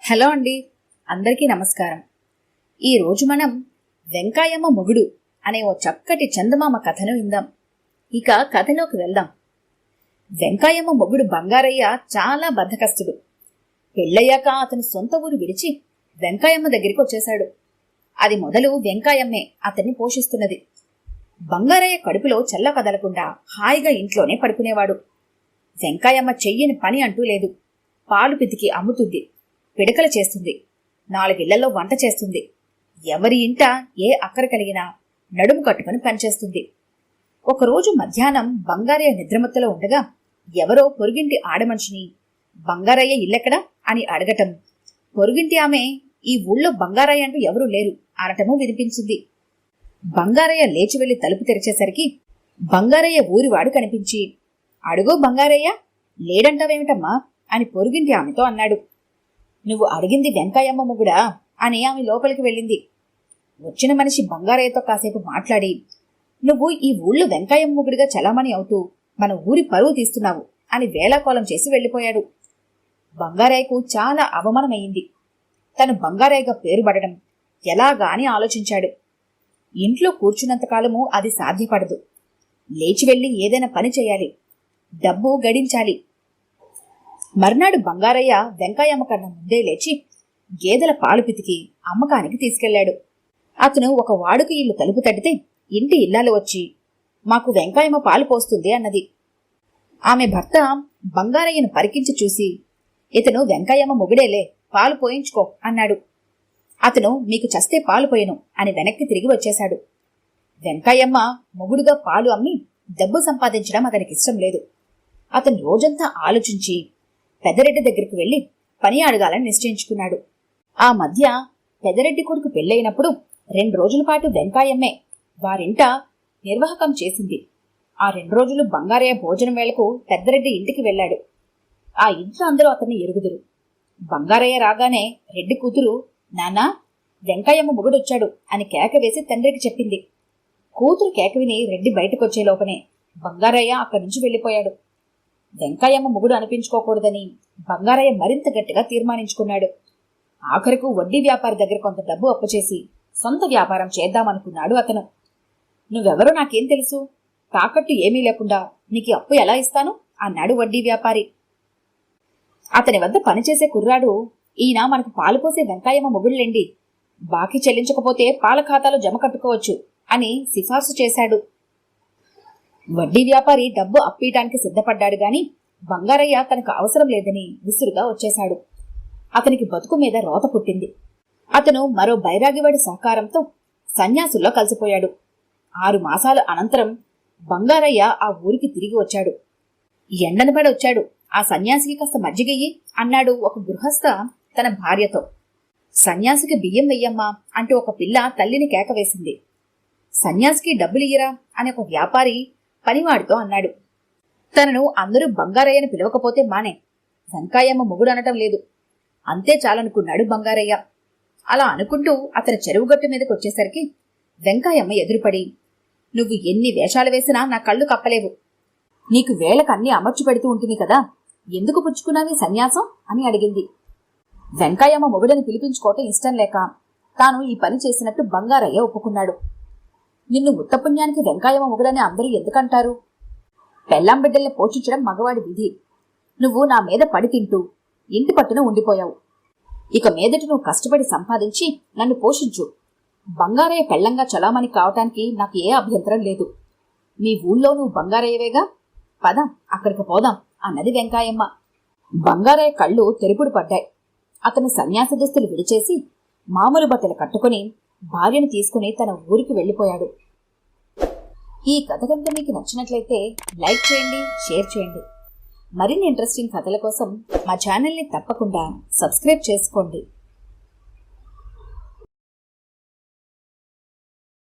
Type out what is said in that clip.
Hello అండి, అందరికీ నమస్కారం. ఈరోజు మనం వెంకాయమ్మ మొగుడు అనే ఓ చక్కటి చందమామ కథను విందాం. ఇక కథలోకి వెళ్దాం. వెంకాయమ్మ మొగుడు బంగారయ్య చాలా బద్ధకస్తుడు. పెళ్ళయ్యాక అతని సొంత ఊరు విడిచి వెంకాయమ్మ దగ్గరికి వచ్చేశాడు. అది మొదలు వెంకాయమ్మే అతన్ని పోషిస్తున్నది. బంగారయ్య కడుపులో చల్ల కదలకుండా హాయిగా ఇంట్లోనే పడుకునేవాడు. వెంకాయమ్మ చెయ్యని పని అంటూ లేదు. పాలు పితికి అమ్ముతుంది, పిడకలు చేస్తుంది, 4 ఇళ్లలో వంట చేస్తుంది. ఎవరి ఇంట ఏ అక్కర కలిగినా నడుము కట్టుకుని పనిచేస్తుంది. ఒకరోజు మధ్యాహ్నం బంగారయ్య నిద్రమత్తులో ఉండగా ఎవరో పొరుగింటి ఆడమనిషిని బంగారయ్య ఇల్లెక్కడా అని అడగటం, పొరుగింటి ఆమె ఈ ఊళ్ళో బంగారయ్య అంటూ ఎవరూ లేరు అనటమూ వినిపించింది. బంగారయ్య లేచి వెళ్లి తలుపు తెరిచేసరికి బంగారయ్య ఊరివాడు కనిపించి, అడుగో బంగారయ్య, లేడంటావేమిటమ్మా అని పొరుగింటి ఆమెతో అన్నాడు. నువ్వు అడిగింది వెంకాయమ్మ మొగుడా అని ఆమె లోపలికి వెళ్ళింది. వచ్చిన మనిషి బంగారయ్యతో కాసేపు మాట్లాడి, నువ్వు ఈ ఊళ్ళో వెంకాయమ్మ మొగుడిగా చలామణి అవుతూ మన ఊరి పరువు తీస్తున్నావు అని వేళాకోళం చేసి వెళ్ళిపోయాడు. బంగారయ్యకు చాలా అవమానమయ్యింది. తను బంగారయ్యగా పేరుపడడం ఎలాగా అని ఆలోచించాడు. ఇంట్లో కూర్చున్నంతకాలము అది సాధ్యపడదు. లేచి వెళ్లి ఏదైనా పని చేయాలి, డబ్బు గడించాలి. మర్నాడు బంగారయ్య వెంకాయమ్మ కన్నా ముందే లేచి గేదెల పాలు పితికి అమ్మకానికి తీసుకెళ్లాడు. అతను ఒక వాడుక ఇల్లు తలుపు తట్టితే ఇంటి ఇల్లాలు వచ్చి, మాకు వెంకాయమ్మ పాలు పోస్తుంది అన్నది. ఆమె భర్త బంగారయ్యను పరికించి చూసి, ఇతను వెంకాయమ్మ మొగుడేలే, పాలు పోయించుకో అన్నాడు. అతను మీకు చస్తే పాలు పోయను అని వెనక్కి తిరిగి వచ్చేశాడు. వెంకాయమ్మ మొగుడుగా పాలు అమ్మి డబ్బు సంపాదించడం అతనికిష్టం లేదు. అతను రోజంతా ఆలోచించి పెదరెడ్డి దగ్గరికి వెళ్లి పని అడగాలని నిశ్చయించుకున్నాడు. ఆ మధ్య పెదరెడ్డి కొడుకు పెళ్ళయినప్పుడు 2 రోజుల పాటు వెంకాయమ్మే వారింట నిర్వాహకం చేసింది. ఆ 2 రోజులు బంగారయ్య భోజనం వేళకు పెద్దరెడ్డి ఇంటికి వెళ్లాడు. ఆ ఇంట్లో అందరూ అతన్ని ఎరుగుదురు. బంగారయ్య రాగానే రెడ్డి కూతురు, నాన్నా, వెంకాయమ్మ మొగుడొచ్చాడు అని కేక వేసి తండ్రికి చెప్పింది. కూతురు కేక విని రెడ్డి బయటకొచ్చే లోపనే బంగారయ్య అక్కడి నుంచి వెళ్లిపోయాడు. వెంకాయమ్మ మొగుడు అనిపించుకోకూడదని బంగారయ్య మరింత గట్టిగా తీర్మానించుకున్నాడు. ఆఖరకు వడ్డీ వ్యాపారి దగ్గర కొంత డబ్బు అప్పుచేసి సొంత వ్యాపారం చేద్దామనుకున్నాడు అతను. నువ్వెవరో నాకేం తెలుసు, తాకట్టు ఏమీ లేకుండా నీకు అప్పు ఎలా ఇస్తాను అన్నాడు వడ్డీ వ్యాపారి. అతని వద్ద పనిచేసే కుర్రాడు, ఈయన మనకు పాలు పోసే వెంకాయమ్మ మొగుళ్ళండి, బాకీ చెల్లించకపోతే పాల ఖాతాలో జమ కట్టుకోవచ్చు అని సిఫార్సు చేశాడు. వడ్డీ వ్యాపారి డబ్బు అప్పీయటానికి సిద్ధపడ్డాడు గాని బంగారయ్య తనకు అవసరం లేదని విసురుగా వచ్చేశాడు. అతనికి బతుకు మీద రోత పుట్టింది. అతను మరో బైరాగివాడి సహకారంతో సన్యాసుల్లో కలిసిపోయాడు. 6 మాసాల అనంతరం బంగారయ్య ఆ ఊరికి తిరిగి వచ్చాడు. ఎండనపడి వచ్చాడు, ఆ సన్యాసికి కాస్త మజ్జిగయ్యి అన్నాడు ఒక గృహస్థ తన భార్యతో. సన్యాసికి బియ్యం వెయ్యమ్మా అంటూ ఒక పిల్ల తల్లిని కేకవేసింది. సన్యాసికి డబ్బులియ్యరా అని ఒక వ్యాపారి పనివాడితో అన్నాడు. తనను అందరూ బంగారయ్యని పిలవకపోతే మానే, వెంకాయమ్మ మొగుడు అనటం లేదు, అంతే చాలనుకున్నాడు బంగారయ్య. అలా అనుకుంటూ అతని చెరువుగట్టు మీదకి వచ్చేసరికి వెంకాయమ్మ ఎదురుపడి, నువ్వు ఎన్ని వేషాలు వేసినా నా కళ్ళు కప్పలేవు, నీకు వేళకు అన్నీ అమర్చి పెడుతూ ఉంటుంది కదా, ఎందుకు పుచ్చుకున్నావి సన్యాసం అని అడిగింది. వెంకాయమ్మ మొగుడని పిలిపించుకోవటం ఇష్టం లేక తాను ఈ పని చేసినట్టు బంగారయ్య ఒప్పుకున్నాడు. నిన్ను ఉత్తపుణ్యానికి వెంకాయమ్మ మొగుడని అందరూ ఎందుకంటారు? పెళ్ళాం బిడ్డల్ని పోషించడం మగవాడి విధి. నువ్వు నా మీద పడి తింటూ ఇంటి పట్టున ఉండిపోయావు. ఇక మీదట నువ్వు కష్టపడి సంపాదించి నన్ను పోషించు. బంగారయ్య పెళ్ళంగా చలామణి కావటానికి నాకు ఏ అభ్యంతరం లేదు. మీ ఊళ్ళో నువ్వు బంగారయ్యవేగా, పద అక్కడికి పోదాం అన్నది వెంకాయమ్మ. బంగారయ్య కళ్ళు తెరుపుడు పడ్డాయి. అతను సన్యాస దుస్తులు విడిచేసి మామూలు బట్టలు కట్టుకుని భార్యను తీసుకుని తన ఊరికి వెళ్లిపోయాడు. ఈ కథ కనుక మీకు నచ్చినట్లయితే లైక్ చేయండి, షేర్ చేయండి. మరిన్ని ఇంట్రెస్టింగ్ కథల కోసం మా ఛానల్ని తప్పకుండా సబ్స్క్రైబ్ చేసుకోండి.